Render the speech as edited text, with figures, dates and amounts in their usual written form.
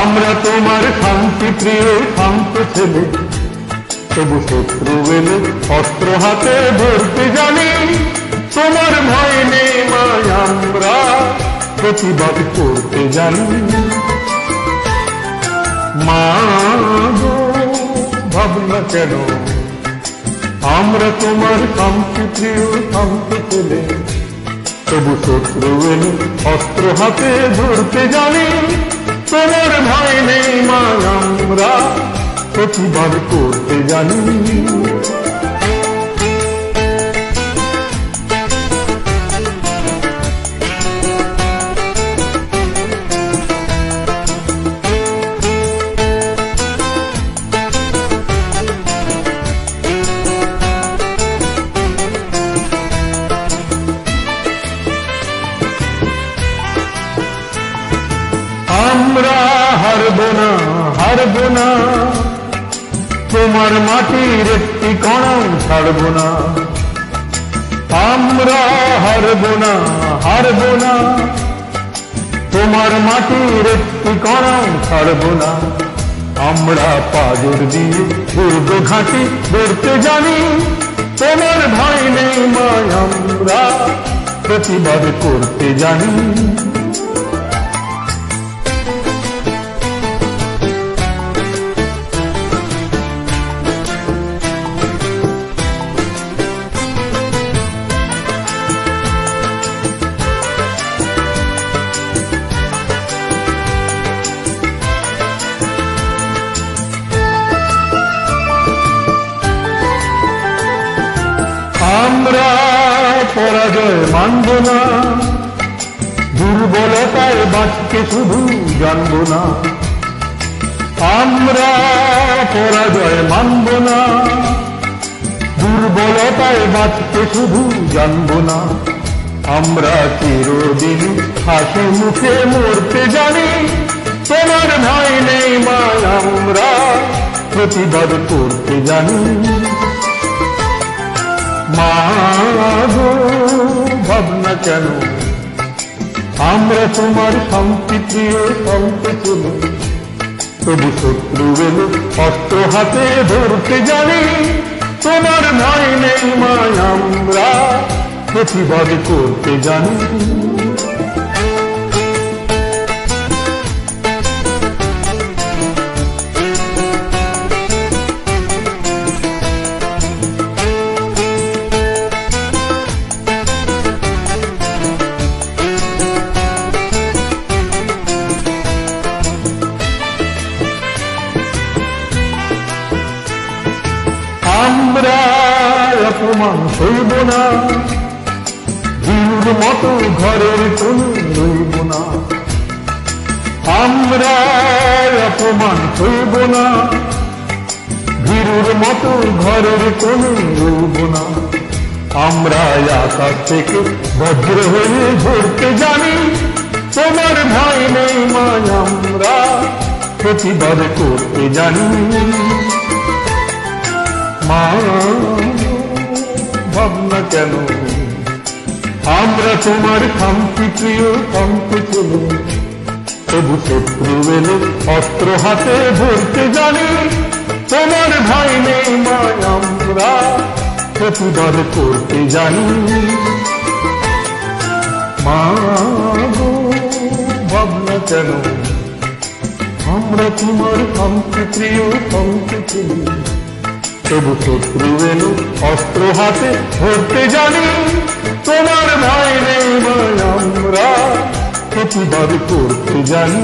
আমরা তোমার শান্তি প্রিয় শান্ত ছেলে, তবু শত্রু এলে অস্ত্র হাতে ধরতে জানি। তোমার ভয় নেই মায়, আমরা প্রতিবাদ করতে জানি। মা গো, ভাবনা কেন, আমরা তোমার শান্তি প্রিয় শান্ত ছেলে, তবু শত্রু এলে অস্ত্র হাতে ধরতে জানি। তোমার ভয় নেই মা, আমরা প্রতিবাদ করতে জানি। আমরা হারব না, হারব না, তোমার মাটির একটি কণাও ছাড়ব না। আমরা হারব না, হারব না, তোমার মাটির একটি কণাও ছাড়ব না। আমরা পাজর দিয়ে দুর্গ ঘাঁটি ধরতে জানি। তোমার ভয় নেই মা, আমরা প্রতিবাদ করতে জানি। আমরা পরাজয় মানব না, দুর্বলতায় বাঁচতে শুধু জানব না। আমরা পরাজয় মানব না, দুর্বলতায় বাঁচতে শুধু জানব না। আমরা চিরদিন হাসি মুখে মরতে জানি। তোমার ভয় নেই মা, আমরা প্রতিবাদ করতে জানি। মা গো, ভাবনা কেন, আমরা তোমার শান্তি প্রিয় শান্ত ছেলে, তবু শত্রু এলে অস্ত্র হাতে ধরতে জানি। তোমার ভয় নেই মা, আমরা প্রতিবাদ করতে জানি। আমরা অপমান সইব না, জীবন মতো ঘরের কোণে রইব না। আমরা অপমান সইব না, ভীরুর মতো ঘরের কোণে রইব না। আমরা আকাশ থেকে বজ্র হয়ে ঝরতে জানি। তোমার ভয় নেই মা, আমরা প্রতিবাদ করতে জানি। মা ভাবনা কেন, আমরা তোমার শান্তি প্রিয় শান্ত ছেলে, তবু শত্রু এলে অস্ত্র হাতে ধরতে জানি। তোমার ভয় নেই মা, আমরা প্রতিবাদ করতে জানি। মা গো, ভাবনা কেন, আমরা তোমার শান্তি প্রিয় শান্ত ছেলে, তবু শত্রু এলো অস্ত্র হাতে ধরতে জানি। তোমার ভয় নেই মা, আমরা প্রতিবাদ করতে জানি।